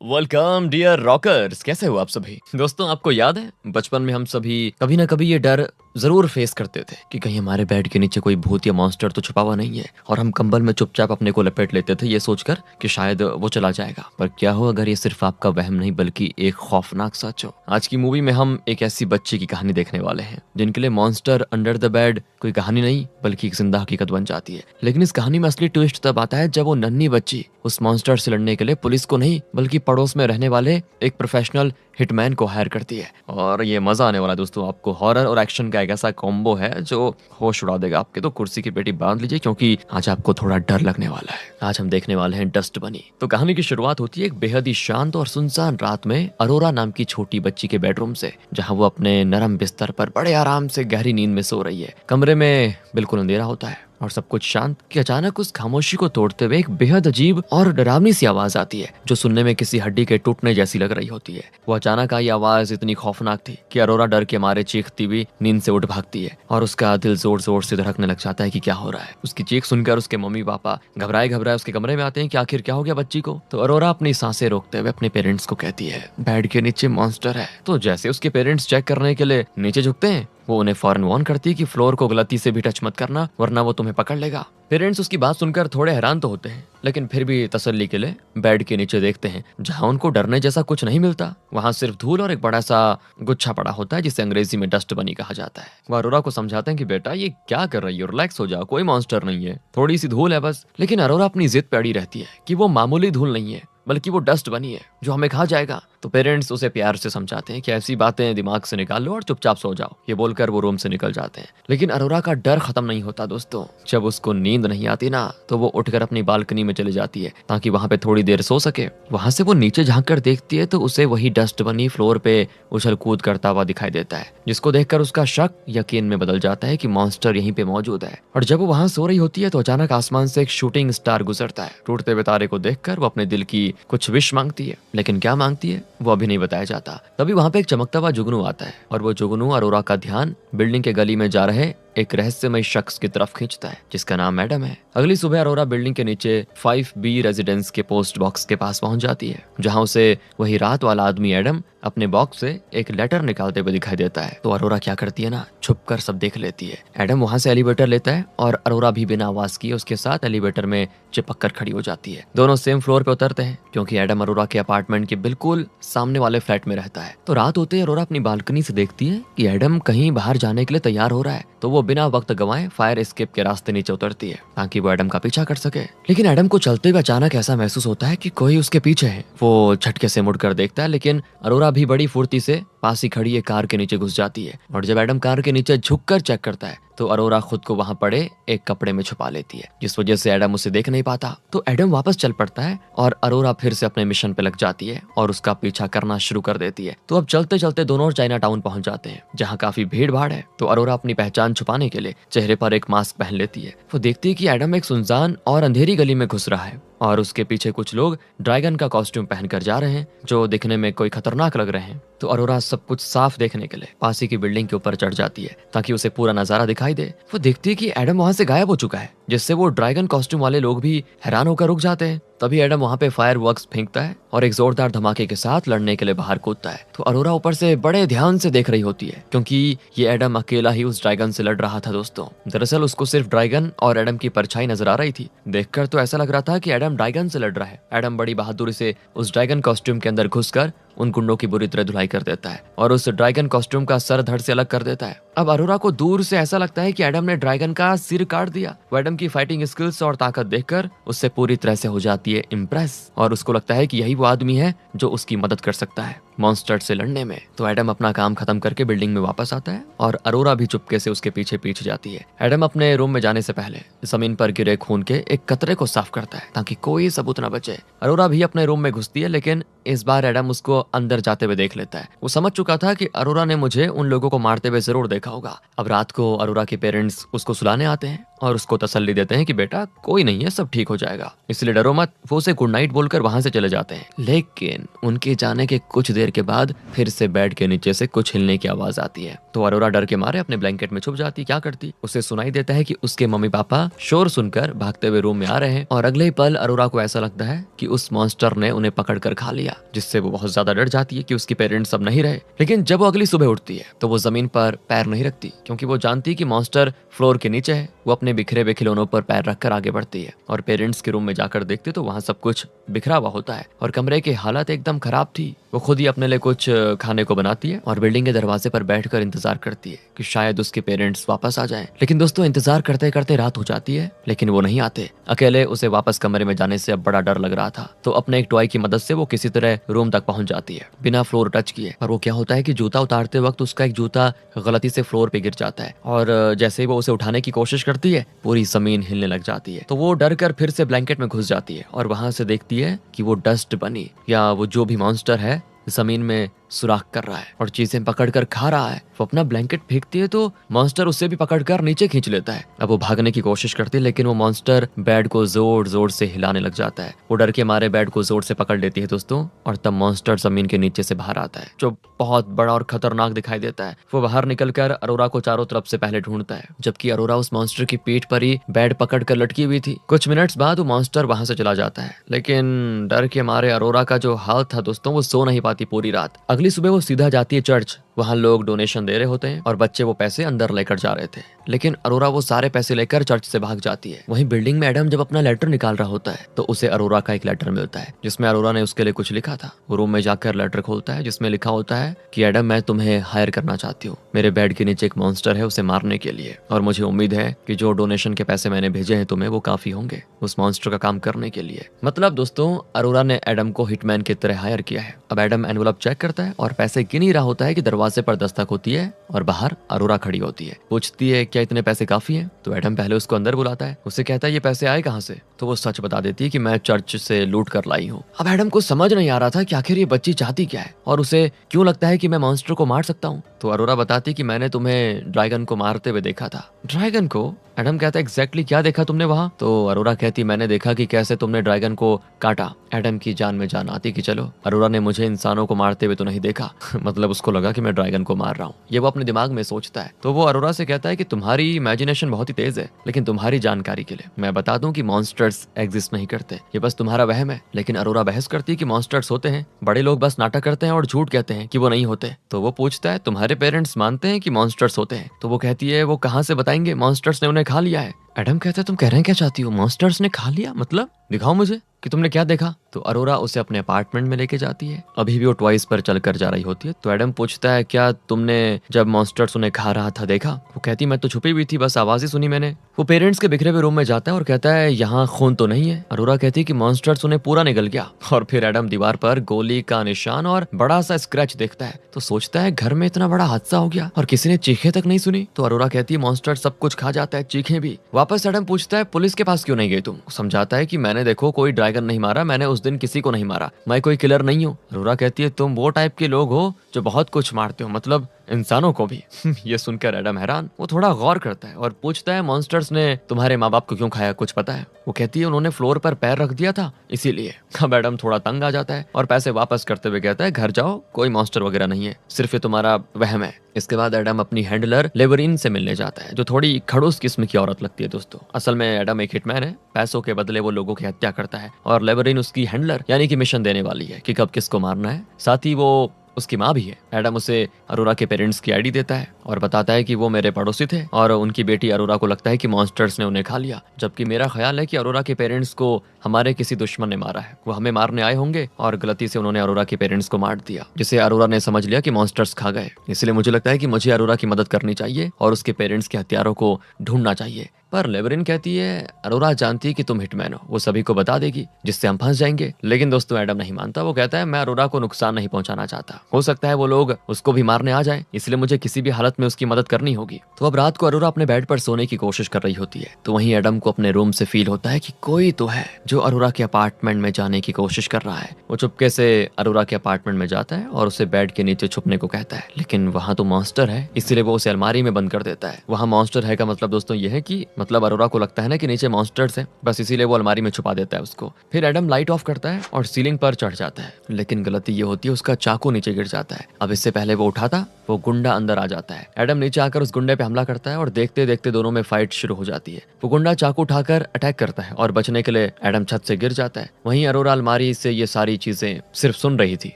Welcome dear rockers, कैसे हो आप सभी दोस्तों। आपको याद है बचपन में हम सभी कभी ना कभी ये डर जरूर फेस करते थे कि कहीं हमारे बेड के नीचे कोई भूत या मॉन्स्टर तो छुपा हुआ नहीं है, और हम कंबल में चुपचाप अपने को लपेट लेते थे ये सोचकर कि शायद वो चला जाएगा। पर क्या हो अगर ये सिर्फ आपका वहम नहीं बल्कि एक खौफनाक सच हो। आज की मूवी में हम एक ऐसी बच्ची की कहानी देखने वाले हैं जिनके लिए मॉन्स्टर अंडर द बेड कोई कहानी नहीं बल्कि एक जिंदा हकीकत बन जाती है। लेकिन इस कहानी में असली ट्विस्ट तब आता है जब वो नन्ही बच्ची उस मॉन्स्टर से लड़ने के लिए पुलिस को नहीं बल्कि पड़ोस में रहने वाले एक प्रोफेशनल हिटमैन को हायर करती है। और ये मजा आने वाला है दोस्तों, आपको हॉरर और एक्शन का एक ऐसा कॉम्बो है जो होश उड़ा देगा आपके। तो कुर्सी की पेटी बांध लीजिए क्योंकि आज आपको थोड़ा डर लगने वाला है। आज हम देखने वाले हैं डस्ट बनी। तो कहानी की शुरुआत होती है एक बेहद ही शांत और सुनसान रात में अरोरा नाम की छोटी बच्ची के बेडरूम से, जहां वो अपने नरम बिस्तर पर बड़े आराम से गहरी नींद में सो रही है। कमरे में बिल्कुल अंधेरा होता है और सब कुछ शांत कि अचानक उस खामोशी को तोड़ते हुए एक बेहद अजीब और डरावनी सी आवाज आती है जो सुनने में किसी हड्डी के टूटने जैसी लग रही होती है। वो अचानक आई आवाज इतनी खौफनाक थी कि अरोरा डर के मारे चीखती हुई नींद से उठ भागती है और उसका दिल जोर जोर से धड़कने लग जाता है कि क्या हो रहा है। उसकी चीख सुनकर उसके मम्मी पापा घबराए घबराए उसके कमरे में आते हैं कि आखिर क्या हो गया बच्ची को। तो अरोरा अपनी सांसें रोकते हुए अपने पेरेंट्स को कहती है बेड के नीचे मॉन्स्टर है। तो जैसे उसके पेरेंट्स चेक करने के लिए नीचे झुकते हैं वो उन्हें फौरन वार्न करती है कि फ्लोर को गलती से भी टच मत करना वरना वो तुम्हें पकड़ लेगा। पेरेंट्स उसकी बात सुनकर थोड़े हैरान तो होते हैं लेकिन फिर भी तसल्ली के लिए बेड के नीचे देखते हैं जहां उनको डरने जैसा कुछ नहीं मिलता। वहां सिर्फ धूल और एक बड़ा सा गुच्छा पड़ा होता है जिसे अंग्रेजी में डस्ट बनी कहा जाता है। वो अरोरा को समझाते हैं कि बेटा ये क्या कर रही हो, रिलैक्स हो जाओ, कोई मॉन्स्टर नहीं है, थोड़ी सी धूल है बस। लेकिन अरोरा अपनी जिद पे अड़ी रहती है कि वो मामूली धूल नहीं है बल्कि वो डस्ट बनी है जो हमें खा जाएगा। तो पेरेंट्स उसे प्यार से समझाते हैं कि ऐसी बातें दिमाग से निकाल लो और चुपचाप सो जाओ। ये बोलकर वो रूम से निकल जाते हैं। लेकिन अरोरा का डर खत्म नहीं होता दोस्तों। जब उसको नींद नहीं आती ना तो वो उठकर अपनी बालकनी में चली जाती है ताकि वहां पे थोड़ी देर सो सके। वहां से वो नीचे झांक कर देखती है तो उसे वही डस्ट बनी फ्लोर पे उछल कूद करता हुआ दिखाई देता है, जिसको देखकर उसका शक यकीन में बदल जाता है कि मॉन्स्टर यहीं पे मौजूद है। और जब वो वहां सो रही होती है तो अचानक आसमान से एक शूटिंग स्टार गुजरता है। टूटते हुए तारे को देखकर वो अपने दिल की कुछ विश मांगती है, लेकिन क्या मांगती है वो अभी नहीं बताया जाता। तभी वहां पे एक चमकता हुआ जुगनू आता है और वो जुगनू अरोरा का ध्यान बिल्डिंग के गली में जा रहे एक रहस्यमय शख्स की तरफ खींचता है जिसका नाम एडम है। अगली सुबह अरोरा बिल्डिंग के नीचे 5B रेजिडेंस के पोस्ट बॉक्स के पास पहुंच जाती है जहां उसे वही रात वाला आदमी एडम अपने बॉक्स से एक लेटर निकालते हुए दिखाई देता है। तो अरोरा क्या करती है ना, छुपकर सब देख लेती है। एडम वहां से एलिवेटर लेता है और अरोरा भी बिना आवाज किए उसके साथ एलिवेटर में चिपक कर खड़ी हो जाती है। दोनों सेम फ्लोर पे उतरते हैं क्योंकि एडम अरोरा के अपार्टमेंट के बिल्कुल सामने वाले फ्लैट में रहता है। तो रात होते ही अरोरा अपनी बालकनी से देखती है कि एडम कहीं बाहर जाने के लिए तैयार हो रहा है। तो वो बिना वक्त गंवाए फायर एस्केप के रास्ते नीचे उतरती है ताकि वो एडम का पीछा कर सके। लेकिन एडम को चलते हुए अचानक ऐसा महसूस होता है कि कोई उसके पीछे है। वो झटके से मुड़कर देखता है लेकिन अरोरा भी बड़ी फुर्ती से पास ही खड़ी एक कार के नीचे घुस जाती है। और जब एडम कार के नीचे झुककर चेक करता है तो अरोरा खुद को वहां पड़े एक कपड़े में छुपा लेती है जिस वजह से एडम उसे देख नहीं पाता। तो एडम वापस चल पड़ता है और अरोरा फिर से अपने मिशन पे लग जाती है और उसका पीछा करना शुरू कर देती है। तो अब चलते चलते दोनों चाइना टाउन पहुंच जाते हैं जहां काफी भीड़ भाड़ है। तो अरोरा अपनी पहचान छुपाने के लिए चेहरे पर एक मास्क पहन लेती है। वो देखती है कि एडम एक सुनसान और अंधेरी गली में घुस रहा है और उसके पीछे कुछ लोग ड्रैगन का कॉस्ट्यूम पहनकर जा रहे हैं जो दिखने में कोई खतरनाक लग रहे हैं। तो अरोरा सब कुछ साफ देखने के लिए पास ही की बिल्डिंग के ऊपर चढ़ जाती है ताकि उसे पूरा नजारा दिखाई दे। वो देखती है कि एडम वहां से गायब हो चुका है जिससे वो ड्रैगन कॉस्ट्यूम वाले लोग भी हैरान होकर रुक जाते हैं। तभी एडम वहां पे फायर वर्क्स फेंकता है और एक जोरदार धमाके के साथ लड़ने के लिए बाहर कूदता है। तो अरोरा ऊपर से बड़े ध्यान से देख रही होती है क्योंकि ये एडम अकेला ही उस ड्रैगन से लड़ रहा था दोस्तों। दरअसल उसको सिर्फ ड्रैगन और एडम की परछाई नजर आ रही थी। देखकर तो ऐसा लग रहा था कि एडम ड्रैगन से लड़ रहा है। एडम बड़ी बहादुरी से उस ड्रैगन कॉस्ट्यूम के अंदर घुसकर उन गुंडों की बुरी तरह धुलाई कर देता है और उस ड्रैगन कॉस्ट्यूम का सर धड़ से अलग कर देता है। अब अरोरा को दूर से ऐसा लगता है कि एडम ने ड्रैगन का सिर काट दिया। वो एडम की फाइटिंग स्किल्स और ताकत देखकर उससे पूरी तरह से हो जाती है इम्प्रेस और उसको लगता है कि यही वो आदमी है जो उसकी मदद कर सकता है मॉन्स्टर से लड़ने में। तो एडम अपना काम खत्म करके बिल्डिंग में वापस आता है और अरोरा भी चुपके से उसके पीछे पीछे जाती है। एडम अपने रूम में जाने से पहले जमीन पर गिरे खून के एक कतरे को साफ करता है ताकि कोई सबूत न बचे। अरोरा भी अपने रूम में घुसती है लेकिन इस बार एडम उसको अंदर जाते हुए देख लेता है। वो समझ चुका था कि अरोरा ने मुझे उन लोगों को मारते हुए जरूर देखा होगा। अब रात को अरोरा के पेरेंट्स उसको सुलाने आते हैं और उसको तसल्ली देते हैं कि बेटा कोई नहीं है, सब ठीक हो जाएगा, इसलिए डरो मत। वो उसे गुड नाइट बोलकर वहां से चले जाते हैं। लेकिन उनके जाने के कुछ देर देर के बाद फिर से बेड के नीचे से कुछ हिलने की आवाज आती है। तो अरोरा डर के मारे अपने ब्लैंकेट में छुप जाती। क्या करती, उसे सुनाई देता है कि उसके मम्मी पापा शोर सुनकर भागते हुए रूम में आ रहे हैं और अगले ही पल अरोरा को ऐसा लगता है कि उस मॉन्स्टर ने उन्हें पकड़ कर खा लिया, जिससे वो बहुत ज्यादा डर जाती है कि उसके पेरेंट्स अब नहीं रहे। लेकिन जब वो अगली सुबह उठती है तो वो जमीन पर पैर नहीं रखती, क्योंकि वो जानती है कि मॉन्स्टर फ्लोर के नीचे है। वो अपने बिखरे हुए खिलौनों पर पैर रखकर आगे बढ़ती है और पेरेंट्स के रूम में जाकर देखती तो वहाँ सब कुछ बिखरा हुआ होता है और कमरे की हालत एकदम खराब थी। वो खुद ही अपने लिए कुछ खाने को बनाती है और बिल्डिंग के दरवाजे पर बैठकर इंतजार करती है कि शायद उसके पेरेंट्स वापस आ जाएं। लेकिन दोस्तों इंतजार करते करते रात हो जाती है, लेकिन वो नहीं आते। अकेले उसे वापस कमरे में जाने से अब बड़ा डर लग रहा था, तो अपने एक टॉय की मदद से वो किसी तरह रूम तक पहुंच जाती है बिना फ्लोर टच किए। और वो क्या होता है कि जूता उतारते वक्त उसका एक जूता गलती से फ्लोर पे गिर जाता है और जैसे ही वो उसे उठाने की कोशिश करती है पूरी जमीन हिलने लग जाती है। तो वो डर कर फिर से ब्लैंकेट में घुस जाती है और वहां से देखती है कि वो डस्ट बनी या वो जो भी मॉन्स्टर है जमीन में सुराख कर रहा है और चीजें पकड़कर खा रहा है। वो अपना ब्लैंकेट फेंकती है तो मॉन्स्टर उसे भी पकड़कर नीचे खींच लेता है। अब वो भागने की कोशिश करती है, लेकिन वो मॉन्स्टर बेड को जोर जोर से हिलाने लग जाता है। वो डर के मारे बेड को जोर से पकड़ लेती है दोस्तों, और तब मॉन्स्टर जमीन के नीचे से बाहर आता है, जो बहुत बड़ा और खतरनाक दिखाई देता है। वो बाहर निकलकर अरोरा को चारों तरफ से पहले ढूंढता है, जबकि अरोरा उस मॉन्स्टर की पीठ पर ही बेड पकड़ कर लटकी हुई थी। कुछ मिनट्स बाद वो मॉन्स्टर वहां से चला जाता है, लेकिन डर के मारे अरोरा का जो हाल था दोस्तों, वो सो नहीं पाती पूरी रात। अगली सुबह वो सीधा जाती है चर्च। वहाँ लोग डोनेशन दे रहे होते हैं और बच्चे वो पैसे अंदर लेकर जा रहे थे, लेकिन अरोरा वो सारे पैसे लेकर चर्च से भाग जाती है। वहीं बिल्डिंग में एडम जब अपना लेटर निकाल रहा होता है तो उसे अरोरा का एक लेटर मिलता है, जिसमें अरोरा ने उसके लिए कुछ लिखा था। वो रूम में जाकर लेटर खोलता है, जिसमें लिखा होता है कि एडम, मैं तुम्हें हायर करना चाहती हूँ। मेरे बेड के नीचे एक मॉन्स्टर है, उसे मारने के लिए, और मुझे उम्मीद है कि जो डोनेशन के पैसे मैंने भेजे हैं तुम्हें, वो काफी होंगे उस मॉन्स्टर का काम करने के लिए। मतलब दोस्तों अरोरा ने एडम को हिटमैन की तरह हायर किया है। अब एडम एनवलप चेक करता है और पैसे गिन ही रहा होता है कि दरवाजे पर दस्तक होती है और बाहर अरोरा खड़ी होती है। पूछती है क्या इतने पैसे काफी हैं? तो एडम पहले उसको अंदर बुलाता है। उससे कहता है ये पैसे आए कहाँ से? तो वो सच बता देती है कि मैं चर्च से लूट कर लाई हूँ। अब एडम को समझ नहीं आ रहा था कि आखिर ये बच्ची चाहती क्या है और उसे क्यों लगता है कि मैं मॉन्स्टर को मार सकता हूँ। तो अरोरा बताती कि मैंने तुम्हें ड्रैगन को मारते हुए देखा था। ड्रैगन को? एडम कहता है एग्जैक्टली क्या देखा तुमने वहाँ? तो अरोरा कहती मैंने देखा कि कैसे तुमने ड्रैगन को काटा। एडम की जान में जान आती कि चलो अरोरा ने मुझे इंसानों को मारते हुए तो नहीं देखा मतलब उसको लगा कि मैं ड्रैगन को मार रहा हूँ, ये वो अपने दिमाग में सोचता है। तो वो अरोरा से कहता है कि तुम्हारी इमेजिनेशन बहुत ही तेज है, लेकिन तुम्हारी जानकारी के लिए मैं बता दूं कि मॉन्स्टर्स एग्जिस्ट नहीं करते, ये बस तुम्हारा वहम है। लेकिन अरोरा बहस करती है कि मॉन्स्टर्स होते हैं, बड़े लोग बस नाटक करते हैं और झूठ कहते हैं कि वो नहीं होते। तो वो पूछता है तुम्हारे पेरेंट्स मानते हैं कि मॉन्स्टर्स होते हैं? तो वो कहती है वो कहाँ से बताएंगे, मॉन्स्टर्स ने उन्हें खा लिया है। एडम कहता है तुम कह रहे हैं क्या चाहती हो? मॉन्स्टर्स ने खा लिया मतलब? दिखाओ मुझे कि तुमने क्या देखा। तो अरोरा उसे अपने अपार्टमेंट में लेके जाती है। अभी भी वो टॉयज पर चलकर जा रही होती है। तो एडम पूछता है क्या तुमने जब मॉन्स्टर्स उन्हें खा रहा था देखा? वो कहती मैं तो छुपी हुई थी, बस आवाज ही सुनी मैंने। वो पेरेंट्स के बिखरे हुए रूम में जाता है और कहता है यहाँ खून तो नहीं है। अरोरा कहती है कि मॉन्स्टर्स उन्हें पूरा निगल गया। और फिर एडम दीवार पर गोली का निशान और बड़ा सा स्क्रैच देखता है, तो सोचता है घर में इतना बड़ा हादसा हो गया और किसी ने चीखें तक नहीं सुनी। तो अरोरा कहती है मॉन्स्टर सब कुछ खा जाता है, चीखें भी। वापस एडम पूछता है पुलिस के पास क्यों नहीं गई तुम? समझाता है कि मैंने देखो कोई ड्रैगन नहीं मारा, मैंने उस दिन किसी को नहीं मारा, मैं कोई किलर नहीं हूँ। अरोरा कहती है तुम वो टाइप के लोग हो जो बहुत कुछ मारते हो, मतलब इंसानों को भी ये सुनकर एडम हैरान। वो थोड़ा गौर करता है और पूछता है मॉन्स्टर्स ने तुम्हारे माँ बाप को क्यों खाया, कुछ पता है? वो कहती है उन्होंने फ्लोर पर पैर रख दिया था इसीलिए। अब एडम थोड़ा तंग आ जाता है और पैसे वापस करते हुए कहता है घर जाओ, कोई मॉन्स्टर वगैरह नहीं है, सिर्फ ये तुम्हारा वहम है। इसके बाद एडम अपनी हैंडलर लेबरीन से मिलने जाता है, जो थोड़ी खड़ूस किस्म की औरत लगती है दोस्तों। असल में एडम एक हिटमैन है, पैसों के बदले वो लोगों की हत्या करता है और लेबरीन उसकी हैंडलर यानी कि मिशन देने वाली है कि कब किसको मारना है। साथ ही वो उसकी माँ भी है। एडम उसे अरोरा के पेरेंट्स की आईडी देता है और बताता है कि वो मेरे पड़ोसी थे और उनकी बेटी अरोरा को लगता है कि मॉन्स्टर्स ने उन्हें खा लिया, जबकि मेरा ख्याल है कि अरोरा के पेरेंट्स को हमारे किसी दुश्मन ने मारा है। वो हमें मारने आए होंगे और गलती से उन्होंने अरोरा के पेरेंट्स को मार दिया, जिसे अरोरा ने समझ लिया कि मॉन्स्टर्स खा गए। इसलिए मुझे लगता है कि मुझे अरोरा की मदद करनी चाहिए और उसके पेरेंट्स के हत्यारों को ढूंढना चाहिए। पर लेबरिन कहती है अरोरा जानती है कि तुम हिटमैन हो, वो सभी को बता देगी जिससे हम फंस जाएंगे। लेकिन दोस्तों एडम नहीं मानता। वो कहता है मैं अरोरा को नुकसान नहीं पहुंचाना चाहता, हो सकता है वो लोग उसको भी मारने आ जाए, इसलिए मुझे किसी भी हालत हालत में उसकी मदद करनी होगी। तो अब रात को अरोरा अपने बेड पर सोने की कोशिश कर रही होती है, तो वहीं एडम को अपने रूम से फील होता है कि कोई तो है जो अरोरा के अपार्टमेंट में जाने की कोशिश कर रहा है। वो चुपके से अरोरा के अपार्टमेंट में जाता है और उसे बेड के नीचे छुपने को कहता है, लेकिन वहाँ तो मॉन्स्टर है, इसीलिए वो उसे अलमारी में बंद कर देता है। वहाँ मॉन्स्टर है का मतलब दोस्तों ये है कि मतलब अरोरा को लगता है ना कि नीचे मॉन्स्टर्स है, बस इसीलिए वो अलमारी में छुपा देता है उसको। फिर एडम लाइट ऑफ करता है और सीलिंग पर चढ़ जाता है, लेकिन गलती ये होती है उसका चाकू नीचे गिर जाता है। अब इससे पहले वो उठा था, वो गुंडा अंदर आ जाता है। एडम नीचे आकर उस गुंडे पे हमला करता है और देखते देखते दोनों में फाइट शुरू हो जाती है। वो गुंडा चाकू उठाकर अटैक करता है और बचने के लिए एडम छत से गिर जाता है। वहीं अरोरा अलमारी से ये सारी चीजें सिर्फ सुन रही थी,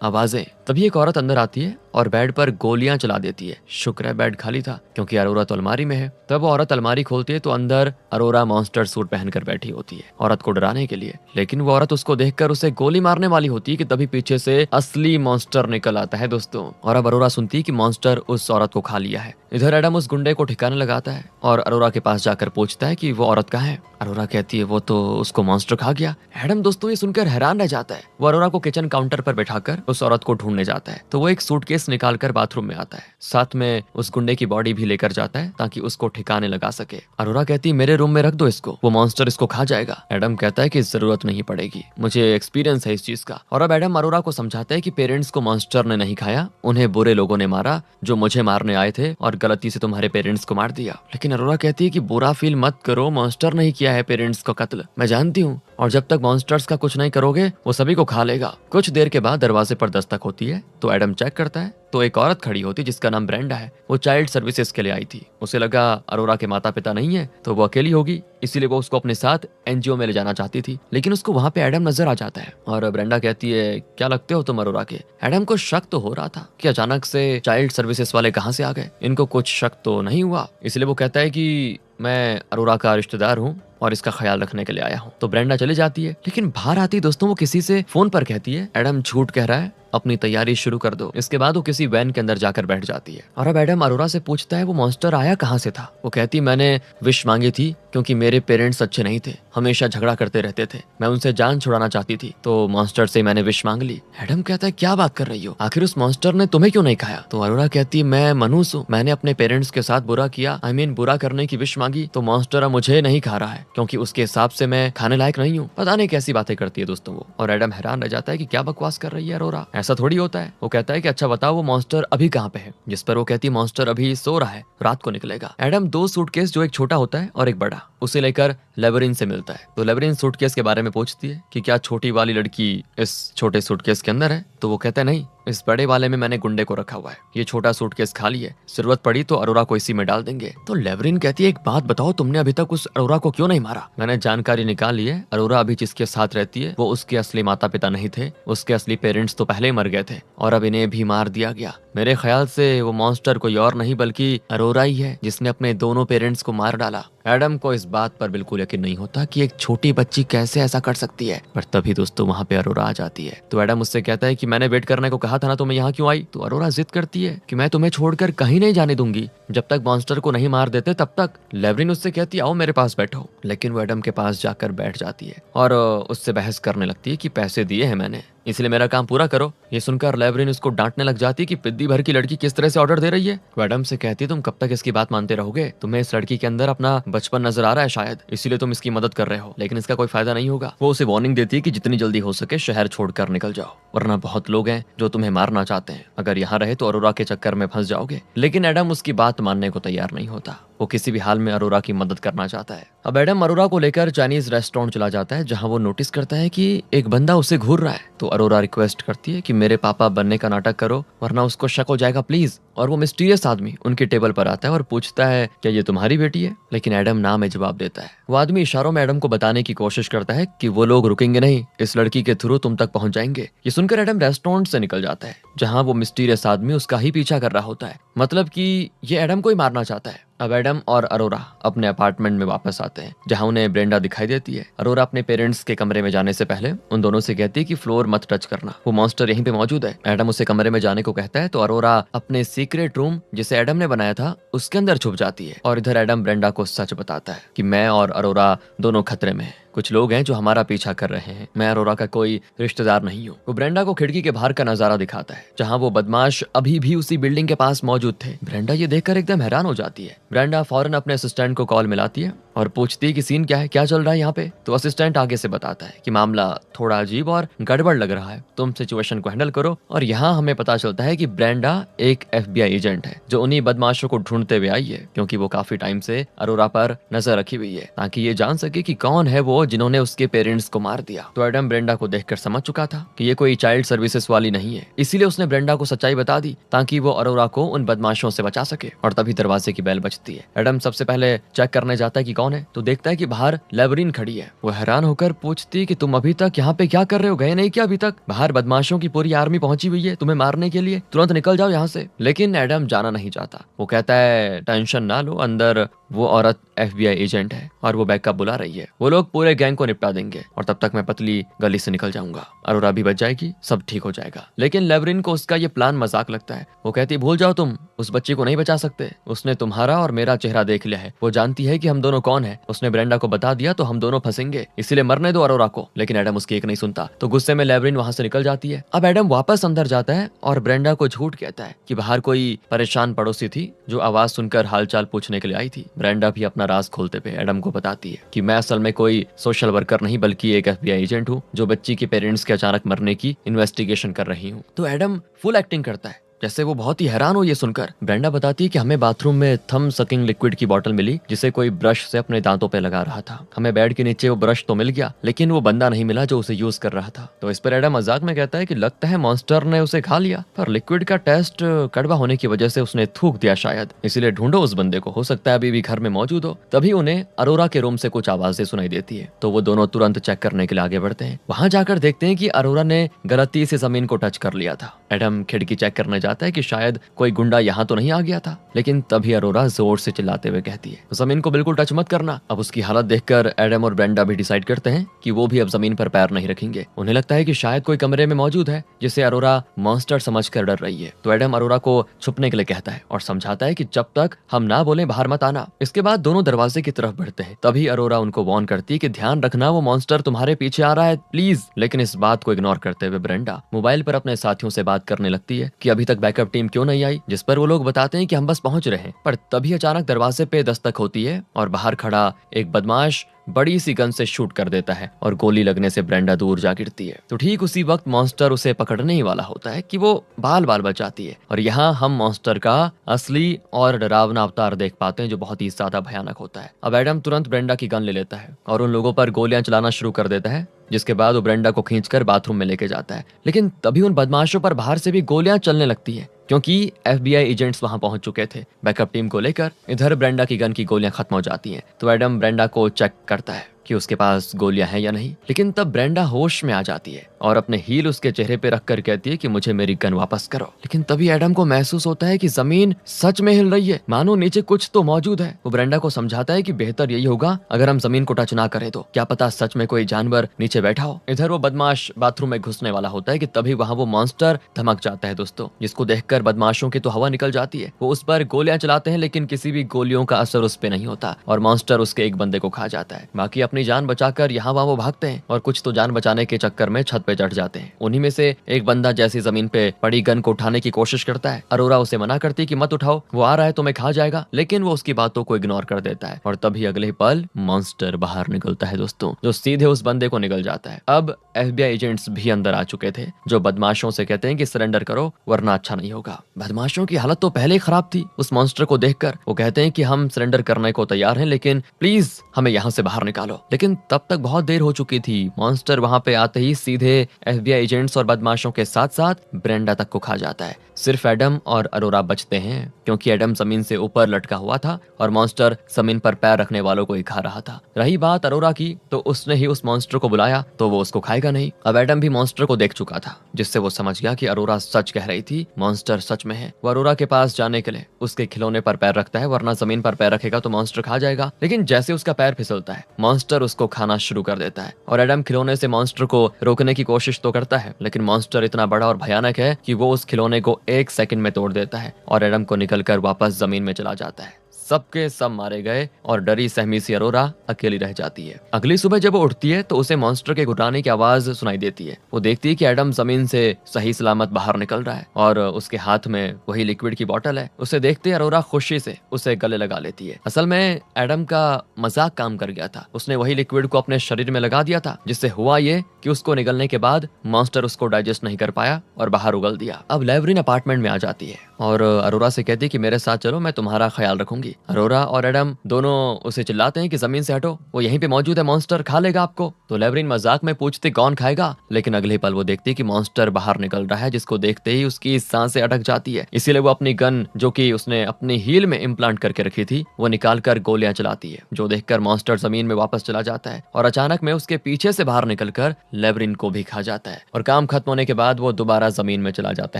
आवाजें। तभी एक औरत अंदर आती है और बेड पर गोलियां चला देती है। शुक्र है बेड खाली था, क्योंकि अरोरा तो अलमारी में है। तब वो औरत अलमारी खोलती है तो अंदर अरोरा मॉन्स्टर सूट पहनकर बैठी होती है, औरत को डराने के लिए। लेकिन वो औरत उसको देखकर उसे गोली मारने वाली होती है कि तभी पीछे से असली मॉन्स्टर निकल आता है दोस्तों। और अब अरोरा सुनती है कि मॉन्स्टर उस औरत को खा लिया है। इधर एडम उस गुंडे को ठिकाने लगाता है और अरोरा के पास जाकर पूछता है कि वो औरत कहाँ है। अरोरा कहती है वो तो उसको मॉन्स्टर खा गया। एडम दोस्तों ये सुनकर हैरान रह जाता है। वो अरोरा को किचन काउंटर पर बैठाकर उस औरत को ढूंढने जाता है, तो वो एक सूटकेस निकालकर बाथरूम में आता है। साथ में उस गुंडे की बॉडी भी लेकर जाता है ताकि उसको ठिकाने लगा सके। अरोरा कहती है मेरे रूम में रख दो इसको, वो मॉन्स्टर इसको खा जाएगा। एडम कहता है कि जरूरत नहीं पड़ेगी, मुझे एक्सपीरियंस है इस चीज का। और अब एडम अरोरा को समझाता है कि पेरेंट्स को मॉन्स्टर ने नहीं खाया, उन्हें बुरे लोगों ने मारा जो मुझे मारने आए थे और गलती से तुम्हारे पेरेंट्स को मार दिया। लेकिन अरोरा कहती है कि बुरा फील मत करो, मॉन्स्टर नहीं किया है पेरेंट्स को कत्ल, मैं जानती हूँ, और जब तक मॉन्स्टर्स का कुछ नहीं करोगे वो सभी को खा लेगा। कुछ देर के बाद दरवाजे पर दस्तक होती है, तो एडम चेक करता है तो एक औरत खड़ी होती जिसका नाम ब्रेंडा है। वो चाइल्ड सर्विसेज के लिए आई थी। उसे लगा अरोरा के माता पिता नहीं है तो वो अकेली होगी, इसीलिए वो उसको अपने साथ एनजीओ में ले जाना चाहती थी। लेकिन उसको वहाँ पे एडम नजर आ जाता है और ब्रेंडा कहती है क्या लगते हो तुम अरोरा के। एडम को शक तो हो रहा था कि अचानक से चाइल्ड सर्विसेज वाले कहाँ से आ गए, इनको कुछ शक तो नहीं हुआ, इसलिए वो कहता है कि मैं अरोरा का रिश्तेदार हूँ और इसका ख्याल रखने के लिए आया हूँ। तो ब्रेंडा चली जाती है, लेकिन बाहर आती दोस्तों वो किसी से फोन पर कहती है एडम झूठ कह रहा है, अपनी तैयारी शुरू कर दो। इसके बाद वो किसी वैन के अंदर जाकर बैठ जाती है। और अब एडम अरोरा से पूछता है वो मॉन्स्टर आया कहाँ से था। वो कहती मैंने विश मांगी थी क्योंकि मेरे पेरेंट्स अच्छे नहीं थे, हमेशा झगड़ा करते रहते थे, मैं उनसे जान छुड़ाना चाहती थी, तो मॉन्स्टर से मैंने विश मांग ली। एडम कहता है क्या बात कर रही हो, आखिर उस मॉन्स्टर ने तुम्हें क्यों नहीं खाया। तो अरोरा कहती है मैं मनुष्य हूँ, मैंने अपने पेरेंट्स के साथ बुरा किया, बुरा करने की विश मांगी, तो मॉन्स्टर मुझे नहीं खा रहा है क्योंकि उसके हिसाब से मैं खाने लायक नहीं हूँ। पता नहीं कैसी बातें करती है दोस्तों वो। और एडम हैरान रह जाता है कि क्या बकवास कर रही है अरोरा, ऐसा थोड़ी होता है। वो कहता है कि अच्छा बताओ वो मॉन्स्टर अभी कहाँ पे है। जिस पर वो कहती है मॉन्स्टर अभी सो रहा है, रात को निकलेगा। एडम 2 सूटकेस, जो एक छोटा होता है और एक बड़ा, उसे लेकर लेबरिन से मिलता है। तो लेबरिन सूटकेस के बारे में पूछती है कि क्या छोटी वाली लड़की इस छोटे सूटकेस के अंदर है। तो वो कहता है नहीं, इस बड़े वाले में मैंने गुंडे को रखा हुआ है, ये छोटा सूटकेस खाली है, जरूरत पड़ी तो अरोरा को इसी में डाल देंगे। तो लेबरिन कहती है एक बात बताओ, तुमने अभी तक उस अरोरा को क्यों नहीं मारा। मैंने जानकारी निकाल ली है, अरोरा अभी जिसके साथ रहती है वो उसके असली माता पिता नहीं थे, उसके असली पेरेंट्स तो पहले ही मर गए थे और अब इन्हें भी मार दिया गया। मेरे ख्याल से वो मॉन्स्टर कोई और नहीं बल्कि अरोरा ही है जिसने अपने दोनों पेरेंट्स को मार डाला। एडम को इस बात पर बिल्कुल यकीन नहीं होता कि एक छोटी बच्ची कैसे ऐसा कर सकती है, पर तभी दोस्तों वहाँ पे अरोरा आ जाती है। तो एडम उससे कहता है कि मैंने वेट करने को कहा था ना, तुम्हें यहाँ क्यों आई। तो अरोरा जिद करती है कि मैं तुम्हें छोड़कर कहीं नहीं जाने दूंगी, जब तक मॉन्स्टर को नहीं मार देते तब तक। लेबरिन उससे कहती है आओ मेरे पास बैठो, लेकिन वो एडम के पास जाकर बैठ जाती है और उससे बहस करने लगती है कि पैसे दिए हैं मैंने, इसलिए मेरा काम पूरा करो। ये सुनकर लेबरिन उसको डांटने लग जाती है कि पिद्दी भर की लड़की किस तरह से ऑर्डर दे रही है। वो एडम से कहती है तुम कब तक इसकी बात मानते रहोगे, तुम्हें इस लड़की के अंदर अपना बचपन नजर आ रहा है शायद, इसीलिए तुम इसकी मदद कर रहे हो, लेकिन इसका कोई फायदा नहीं होगा। वो उसे वार्निंग देती है कि जितनी जल्दी हो सके शहर छोड़कर निकल जाओ, वरना बहुत लोग हैं जो तुम्हें मारना चाहते हैं, अगर यहाँ रहे तो अरोरा के चक्कर में फंस जाओगे। लेकिन एडम उसकी बात मानने को तैयार नहीं होता, वो किसी भी हाल में अरोरा की मदद करना चाहता है। अब एडम अरोरा को लेकर चाइनीज रेस्टोरेंट चला जाता है, जहाँ वो नोटिस करता है कि एक बंदा उसे घूर रहा है। तो अरोरा रिक्वेस्ट करती है कि मेरे पापा बनने का नाटक करो वरना उसको शक हो जाएगा प्लीज। और वो मिस्टीरियस आदमी उनके टेबल पर आता है और पूछता है क्या ये तुम्हारी बेटी है, लेकिन एडम ना में जवाब देता है। वो आदमी इशारों में एडम को बताने की कोशिश करता है कि वो लोग रुकेंगे नहीं, इस लड़की के थ्रू तुम तक पहुंच जाएंगे। ये सुनकर एडम रेस्टोरेंट से निकल जाता है, जहाँ वो मिस्टीरियस आदमी उसका ही पीछा कर रहा होता है, मतलब कि ये एडम को ही मारना चाहता है। अब एडम और अरोरा अपने अपार्टमेंट में वापस आते हैं जहां उन्हें ब्रेंडा दिखाई देती है। अरोरा अपने पेरेंट्स के कमरे में जाने से पहले उन दोनों से कहती है कि फ्लोर मत टच करना, वो मॉन्स्टर यहीं पे मौजूद है। एडम उसे कमरे में जाने को कहता है तो अरोरा अपने सीक्रेट रूम जिसे एडम ने बनाया था उसके अंदर छुप जाती है और इधर एडम ब्रेंडा को सच बताता है कि मैं और अरोरा दोनों खतरे में हैं। कुछ लोग हैं जो हमारा पीछा कर रहे हैं, मैं अरोरा का कोई रिश्तेदार नहीं हूँ। वो ब्रेंडा को खिड़की के बाहर का नजारा दिखाता है जहाँ वो बदमाश अभी भी उसी बिल्डिंग के पास मौजूद थे। ब्रेंडा ये देखकर एकदम हैरान हो जाती है। ब्रेंडा फौरन अपने असिस्टेंट को कॉल मिलाती है और पूछती है कि सीन क्या है, क्या चल रहा है यहाँ पे। तो असिस्टेंट आगे से बताता है कि मामला थोड़ा अजीब और गड़बड़ लग रहा है, तुम सिचुएशन को हैंडल करो। और यहाँ हमें पता चलता है कि ब्रेंडा एक FBI एजेंट है जो उन्हीं बदमाशों को ढूंढते हुए आई है, क्योंकि वो काफी टाइम से अरोरा पर नजर रखी हुई है ताकि ये जान सके कि कौन है वो जिन्होंने उसके पेरेंट्स को मार दिया। तो एडम ब्रेंडा को देखकर समझ चुका था कि ये कोई चाइल्ड सर्विसेज वाली नहीं है, इसीलिए उसने ब्रेंडा को सच्चाई बता दी ताकि वो अरोरा को उन बदमाशों से बचा सके। और तभी दरवाजे की बेल बजती है। एडम सबसे पहले चेक करने जाता है कि कौन है, तो देखता है कि बाहर लेबरिन खड़ी है। वो हैरान होकर पूछती कि तुम अभी तक यहाँ पे क्या कर रहे हो, गए नहीं क्या अभी तक? बाहर बदमाशों की पूरी आर्मी पहुंची हुई है तुम्हें मारने के लिए, तुरंत निकल जाओ यहाँ से। लेकिन एडम जाना नहीं चाहता। वो कहता है टेंशन ना लो, अंदर वो औरत FBI एजेंट है और वो बैकअप बुला रही है, वो लोग पूरे गैंग को निपटा देंगे और तब तक मैं पतली गली से निकल जाऊंगा, अरोरा भी बच जाएगी, सब ठीक हो जाएगा। लेकिन लेबरिन को उसका ये प्लान मजाक लगता है। वो कहती भूल जाओ, तुम उस बच्ची को नहीं बचा सकते, उसने तुम्हारा और मेरा चेहरा देख लिया है, वो जानती है कि हम दोनों कौन है, उसने ब्रेंडा को बता दिया तो हम दोनों फंसेंगे, इसीलिए मरने दो अरोरा को। लेकिन एडम उसकी एक नहीं सुनता, तो गुस्से में लेबरिन वहां से निकल जाती है। अब एडम वापस अंदर जाता है और ब्रेंडा को झूठ कहता है कि बाहर कोई परेशान पड़ोसी थी जो आवाज सुनकर हालचाल पूछने के लिए आई थी। ब्रेंडा भी अपना राज खोलते पे एडम को बताती है कि मैं असल में कोई सोशल वर्कर नहीं बल्कि एक FBI एजेंट हूँ जो बच्ची के पेरेंट्स के अचानक मरने की इन्वेस्टिगेशन कर रही हूँ। तो एडम फुल एक्टिंग करता है जैसे वो बहुत ही हैरान हो ये सुनकर। ब्रेंडा बताती है कि हमें बाथरूम में थम सकिंग लिक्विड की बोतल मिली जिसे कोई ब्रश से अपने दांतों पे लगा रहा था। हमें बेड के नीचे वो ब्रश तो मिल गया लेकिन वो बंदा नहीं मिला जो उसे यूज कर रहा था। तो इस पर एडम मजाक में कहता है कि लगता है मॉन्स्टर ने उसे खा लिया, पर लिक्विड का टेस्ट कड़वा होने की वजह से उसने थूक दिया शायद, इसीलिए ढूंढो उस बंदे को, हो सकता है अभी भी घर में मौजूद हो। तभी उन्हें अरोरा के रूम से कुछ आवाजें सुनाई देती है तो वो दोनों तुरंत चेक करने के लिए आगे बढ़ते हैं। वहां जाकर देखते हैं कि अरोरा ने गलती से जमीन को टच कर लिया था। एडम खिड़की चेक करने जाता है कि शायद कोई गुंडा यहाँ तो नहीं आ गया था, लेकिन तभी अरोरा जोर से चिल्लाते हुए कहती है जमीन को बिल्कुल टच मत करना। अब उसकी हालत देखकर एडम और ब्रेंडा भी डिसाइड करते हैं कि वो भी अब जमीन पर पैर नहीं रखेंगे। उन्हें लगता है कि शायद कोई कमरे में मौजूद है जिसे अरोरा मॉन्स्टर समझकर डर रही है। तो एडम अरोरा को छुपने के लिए कहता है और समझाता है कि जब तक हम ना बोले बाहर मत आना। इसके बाद दोनों दरवाजे की तरफ बढ़ते हैं। तभी अरोरा उनको वार्न करती है कि ध्यान रखना वो मॉन्स्टर तुम्हारे पीछे आ रहा है प्लीज। लेकिन इस बात को इग्नोर करते हुए ब्रेंडा मोबाइल पर अपने साथियों से बात करने लगती है कि अभी तक बैकअप टीम क्यों नहीं आई, जिस पर वो लोग बताते हैं कि हम बस पहुंच रहे हैं। पर तभी अचानक दरवाजे पे दस्तक होती है और बाहर खड़ा एक बदमाश बड़ी सी गन से शूट कर देता है और गोली लगने से ब्रेंडा दूर जा गिरती है। तो ठीक उसी वक्त मॉन्स्टर उसे पकड़ने ही वाला होता है कि वो बाल बाल बचाती है और यहाँ हम मॉन्स्टर का असली और डरावना अवतार देख पाते हैं जो बहुत ही ज्यादा भयानक होता है। अब एडम तुरंत ब्रेंडा की गन ले लेता है और उन लोगों पर गोलियां चलाना शुरू कर देता है, जिसके बाद वो ब्रेंडा को खींचकर बाथरूम में लेके जाता है। लेकिन तभी उन बदमाशों पर बाहर से भी गोलियां चलने लगती है क्योंकि FBI एजेंट्स वहां पहुंच चुके थे बैकअप टीम को लेकर। इधर ब्रेंडा की गन की गोलियां खत्म हो जाती हैं तो एडम ब्रेंडा को चेक करता है कि उसके पास गोलियां हैं या नहीं। लेकिन तब ब्रेंडा होश में आ जाती है और अपने हील उसके चेहरे पे रखकर कहती है कि मुझे मेरी गन वापस करो। लेकिन तभी एडम को महसूस होता है कि जमीन सच में हिल रही है, मानो नीचे कुछ तो मौजूद है। वो ब्रेंडा को समझाता है कि बेहतर यही होगा अगर हम जमीन को टच ना करें तो, क्या पता सच में कोई जानवर नीचे बैठा हो। इधर वो बदमाश बाथरूम में घुसने वाला होता है कि तभी वहाँ वो मॉन्स्टर धमक जाता है दोस्तों, जिसको देखकर बदमाशों की तो हवा निकल जाती है। वो उस पर गोलियां चलाते हैं लेकिन किसी भी गोलियों का असर उस पे नहीं होता और मॉन्स्टर उसके एक बंदे को खा जाता है। बाकी अपनी जान बचाकर यहाँ वहाँ वो भागते हैं और कुछ तो जान बचाने के चक्कर में छत पे चढ़ जाते हैं। उन्हीं में से एक बंदा जैसी जमीन पे पड़ी गन को उठाने की कोशिश करता है। अरोरा उसे मना करती है कि मत उठाओ, वो आ रहा है तुम्हें खा जाएगा, लेकिन वो उसकी बातों को इग्नोर कर देता है और तभी अगले पल मॉन्स्टर बाहर निकलता है दोस्तों, जो सीधे उस बंदे को निकल जाता है। अब FBI एजेंट्स भी अंदर आ चुके थे जो बदमाशों से कहते हैं कि सरेंडर करो वरना अच्छा नहीं होगा। बदमाशों की हालत तो पहले ही खराब थी उस मॉन्स्टर को देखकर। वो कहते हैं कि हम सरेंडर करने को तैयार हैं लेकिन प्लीज हमें यहाँ से बाहर निकालो। लेकिन तब तक बहुत देर हो चुकी थी। मॉन्स्टर वहां पे आते ही सीधे FBI एजेंट्स और बदमाशों के साथ साथ ब्रेंडा तक को खा जाता है। सिर्फ एडम और अरोरा बचते हैं, क्योंकि एडम जमीन से ऊपर लटका हुआ था और मॉन्स्टर जमीन पर पैर रखने वालों को ही खा रहा था। रही बात अरोरा की, तो उसने ही उस मॉन्स्टर को बुलाया तो वो उसको खाएगा नहीं। अब एडम भी मॉन्स्टर को देख चुका था, जिससे वो समझ गया कि अरोरा सच कह रही थी, मॉन्स्टर सच में है। वो अरोरा के पास जाने के लिए उसके खिलौने पर पैर रखता है, वरना जमीन पर पैर रखेगा तो मॉन्स्टर खा जाएगा। लेकिन जैसे उसका पैर फिसलता है, मॉन्स्टर उसको खाना शुरू कर देता है और एडम खिलौने से मॉन्स्टर को रोकने की कोशिश तो करता है, लेकिन मॉन्स्टर इतना बड़ा और भयानक है कि वो उस खिलौने को 1 सेकंड में तोड़ देता है और एडम को निकलकर वापस जमीन में चला जाता है। सबके सब मारे गए और डरी सहमी सी अरोरा अकेली रह जाती है। अगली सुबह जब वो उठती है तो उसे मॉन्स्टर के घुटाने की आवाज सुनाई देती है। वो देखती है कि एडम जमीन से सही सलामत बाहर निकल रहा है और उसके हाथ में वही लिक्विड की बोतल है। उसे देखते ही अरोरा खुशी से उसे गले लगा लेती है। असल में एडम का मजाक काम कर गया था। उसने वही लिक्विड को अपने शरीर में लगा दिया था, जिससे हुआ ये कि उसको निगलने के बाद मॉन्स्टर उसको डाइजेस्ट नहीं कर पाया और बाहर उगल दिया। अब लेवरिन अपार्टमेंट में आ जाती है और अरोरा से कहती है कि मेरे साथ चलो, मैं तुम्हारा ख्याल रखूंगी। अरोरा और एडम दोनों उसे चिल्लाते हैं कि जमीन से हटो, वो यहीं पे मौजूद है, मॉन्स्टर खा लेगा आपको। तो लेवरिन मजाक में पूछती कौन खाएगा, लेकिन अगले पल वो देखती कि मॉन्स्टर बाहर निकल रहा है, जिसको देखते ही उसकी सांसें अटक जाती है। इसीलिए वो अपनी गन, जो कि उसने अपनी हील में इम्प्लांट करके रखी थी, वो निकाल कर गोलियां चलाती है, जो देखकर मॉन्स्टर जमीन में वापस चला जाता है और अचानक में उसके पीछे से बाहर निकलकर लेवरिन को भी खा जाता है और काम खत्म होने के बाद वो दोबारा जमीन में चला जाता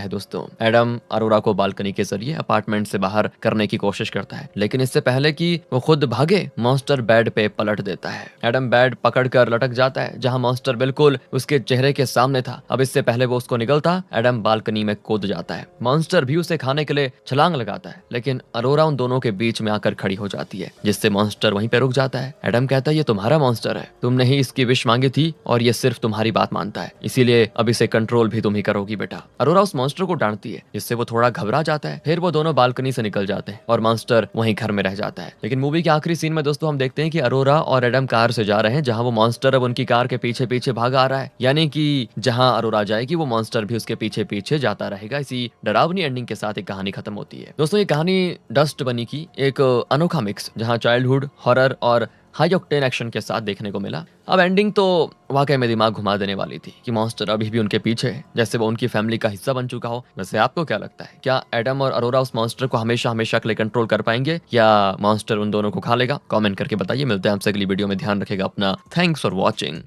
है। दोस्तों, एडम अरोरा को बालकनी के जरिए अपार्टमेंट से बाहर करने की कोशिश करता है, लेकिन इससे पहले कि वो खुद भागे, मॉन्स्टर बेड पे पलट देता है। एडम बेड पकड़कर लटक जाता है, जहां मॉन्स्टर बिल्कुल उसके चेहरे के सामने था। अब इससे पहले वो उसको निगलता, एडम बालकनी में कूद जाता है। मॉन्स्टर भी उसे खाने के लिए छलांग लगाता है, लेकिन अरोरा उन दोनों के बीच में आकर खड़ी हो जाती है, जिससे मॉन्स्टर वहीं पे रुक जाता है। एडम कहता है ये तुम्हारा मॉन्स्टर है, तुमने ही इसकी विश मांगी थी और ये सिर्फ तुम्हारी बात मानता है, इसीलिए अब इसे कंट्रोल भी तुम ही करोगी बेटा। अरोरा उस मॉन्स्टर को डांटती है, जिससे वो थोड़ा घबरा जाता है। फिर वो दोनों बालकनी से निकल जाते हैं और मॉन्स्टर वहीं घर में रह जाता है। लेकिन मूवी के आखिरी सीन में दोस्तों हम देखते हैं कि अरोरा और एडम कार से जा रहे हैं, जहां वो मॉन्स्टर अब उनकी कार के पीछे पीछे भागा आ रहा है। यानी कि जहां अरोरा जाएगी वो मॉन्स्टर भी उसके पीछे पीछे जाता रहेगा। इसी डरावनी एंडिंग के साथ एक कहानी खत्म होती है। दोस्तों, ये कहानी डस्ट बनी की एक अनोखा मिक्स, जहां चाइल्डहुड, हॉरर और हाई ऑक्टेन एक्शन के साथ देखने को मिला। अब एंडिंग तो वाकई में दिमाग घुमा देने वाली थी कि मॉन्स्टर अभी भी उनके पीछे है, जैसे वो उनकी फैमिली का हिस्सा बन चुका हो। वैसे आपको क्या लगता है, क्या एडम और अरोरा उस मॉन्स्टर को हमेशा हमेशा के लिए कंट्रोल कर पाएंगे या मॉन्स्टर उन दोनों को खा लेगा? कमेंट करके बताइए। मिलते हैं आपसे अगली वीडियो में। ध्यान रखेगा अपना। Thanks for watching.